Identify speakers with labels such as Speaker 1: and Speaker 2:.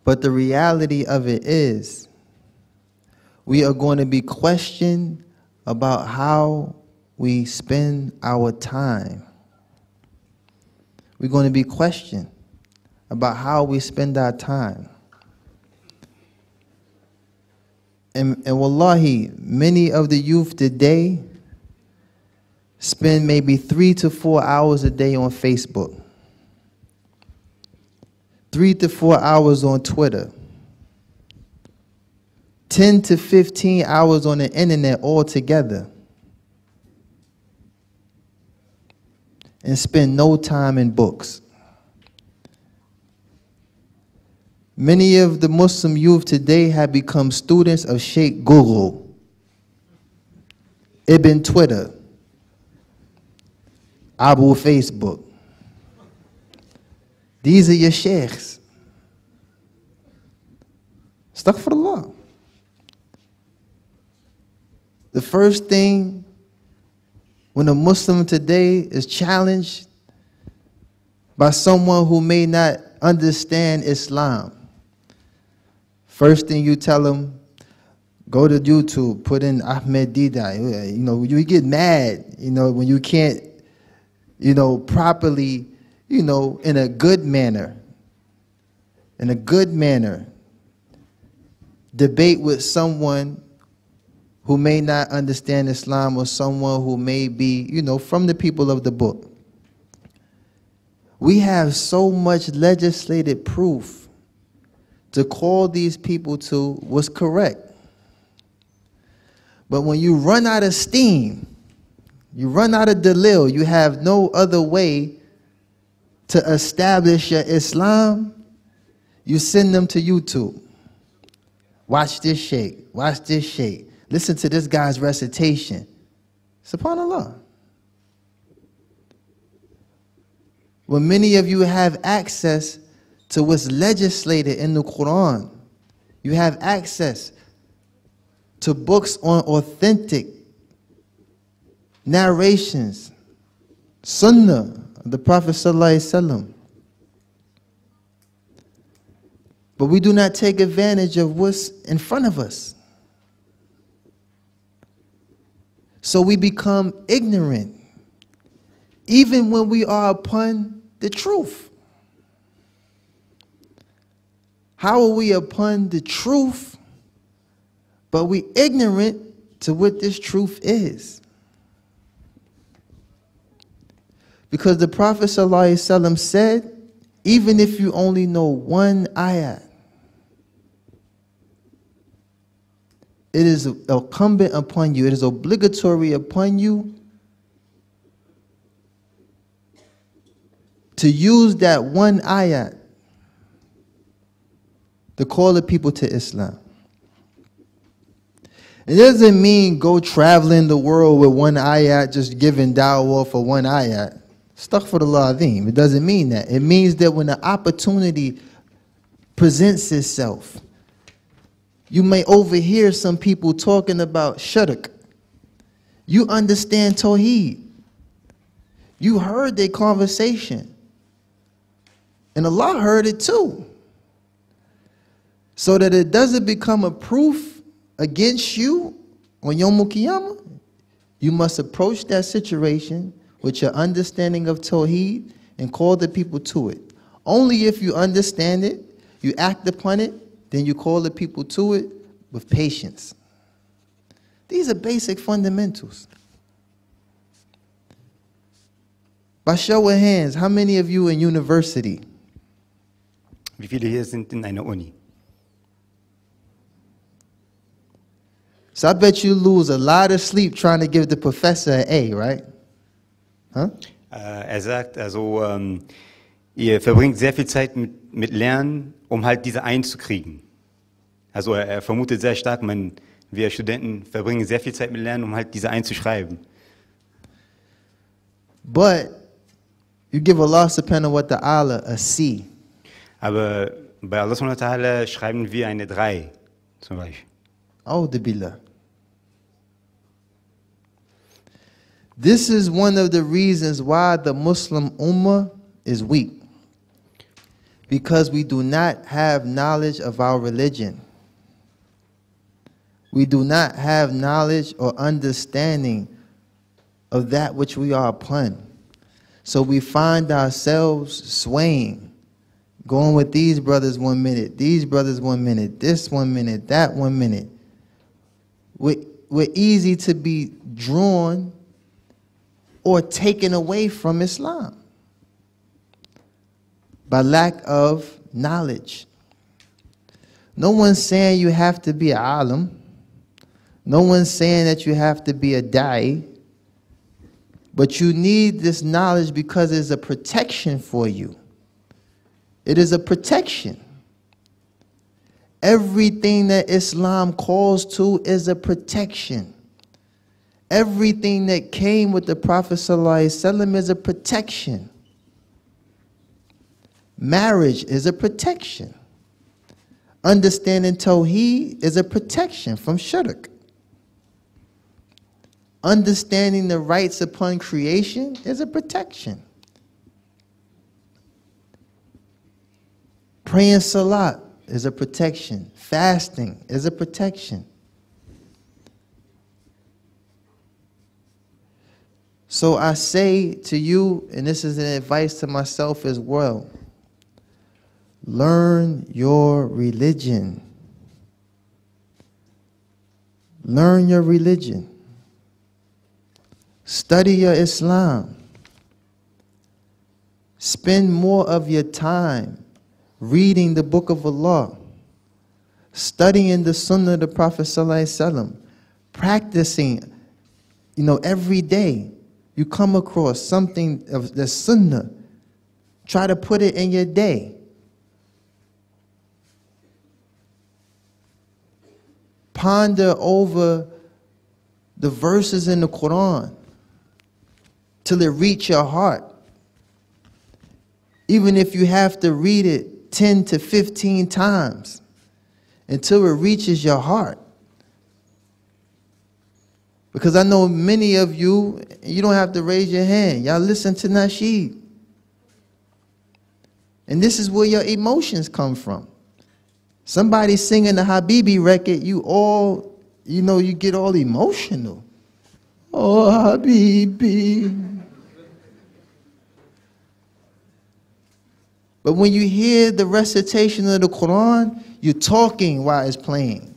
Speaker 1: But the reality of it is, we are going to be questioned about how we spend our time. We're going to be questioned about how we spend our time. And wallahi, many of the youth today spend maybe 3 to 4 hours a day on Facebook, 3 to 4 hours on Twitter, 10 to 15 hours on the internet altogether, and spend no time in books. Many of the Muslim youth today have become students of Sheikh Google, Ibn Twitter, Abu Facebook. These are your sheikhs. Astaghfirullah. The first thing when a Muslim today is challenged by someone who may not understand Islam, first thing you tell them, go to YouTube, put in Ahmed Dida. You know, you get mad, you know, when you can't, you know, properly, you know, in a good manner, debate with someone who may not understand Islam or someone who may be, you know, from the people of the book. We have so much legislated proof to call these people to what's correct. But when you run out of steam, you run out of dalil, you have no other way to establish your Islam, you send them to YouTube. Watch this sheikh, watch this sheikh. Listen to this guy's recitation. SubhanAllah. When many of you have access to what's legislated in the Quran, you have access to books on authentic narrations, Sunnah of the Prophet Sallallahu Alaihi Wasallam. But we do not take advantage of what's in front of us. So we become ignorant, even when we are upon the truth. How are we upon the truth, but we ignorant to what this truth is? Because the Prophet ﷺ said, even if you only know one ayat, it is incumbent upon you, it is obligatory upon you to use that one ayat to call the people to Islam. It doesn't mean go traveling the world with one ayat, just giving dawah for one ayat. Astaghfirullah azim. It doesn't mean that. It means that when the opportunity presents itself, you may overhear some people talking about shirk. You understand Tawheed. You heard their conversation. And Allah heard it too. So that it doesn't become a proof against you on Yawmul Qiyamah, you must approach that situation with your understanding of Tawheed and call the people to it. Only if you understand it, you act upon it, then you call the people to it with patience. These are basic fundamentals. By show of hands, how many of you in university?
Speaker 2: Wie viele hier sind in einer Uni?
Speaker 1: So I bet you lose a lot of sleep trying to give the professor an A, right? Huh?
Speaker 2: Sagt, also ihr verbringt sehr viel Zeit mit Lernen, um halt diese Eins zu kriegen. Also er vermutet sehr stark, wir Studenten verbringen sehr viel Zeit mit Lernen, um halt diese Eins zu schreiben.
Speaker 1: But you give Allah subhanahu wa ta'ala a C.
Speaker 2: Aber bei Allah subhanahu wa ta'ala schreiben wir eine 3 zum Beispiel.
Speaker 1: A'udhu billah. This is one of the reasons why the Muslim Ummah is weak. Because we do not have knowledge of our religion. We do not have knowledge or understanding of that which we are upon. So we find ourselves swaying, going with these brothers 1 minute, these brothers 1 minute, this 1 minute, that 1 minute. We're easy to be drawn or taken away from Islam by lack of knowledge. No one's saying you have to be an alim. No one's saying that you have to be a da'i. But you need this knowledge because it's a protection for you. It is a protection. Everything that Islam calls to is a protection. Everything that came with the Prophet ﷺ is a protection. Marriage is a protection. Understanding Tawheed is a protection from shirk. Understanding the rights upon creation is a protection. Praying salat is a protection. Fasting is a protection. So I say to you, and this is an advice to myself as well, learn your religion. Learn your religion. Study your Islam. Spend more of your time reading the Book of Allah, studying the Sunnah of the Prophet ﷺ, practicing, every day you come across something of the Sunnah. Try to put it in your day. Ponder over the verses in the Quran till it reach your heart. Even if you have to read it 10 to 15 times until it reaches your heart. Because I know many of you, you don't have to raise your hand. Y'all listen to Nasheed. And this is where your emotions come from. Somebody singing the Habibi record, you get all emotional. Oh, Habibi. But when you hear the recitation of the Quran, you're talking while it's playing.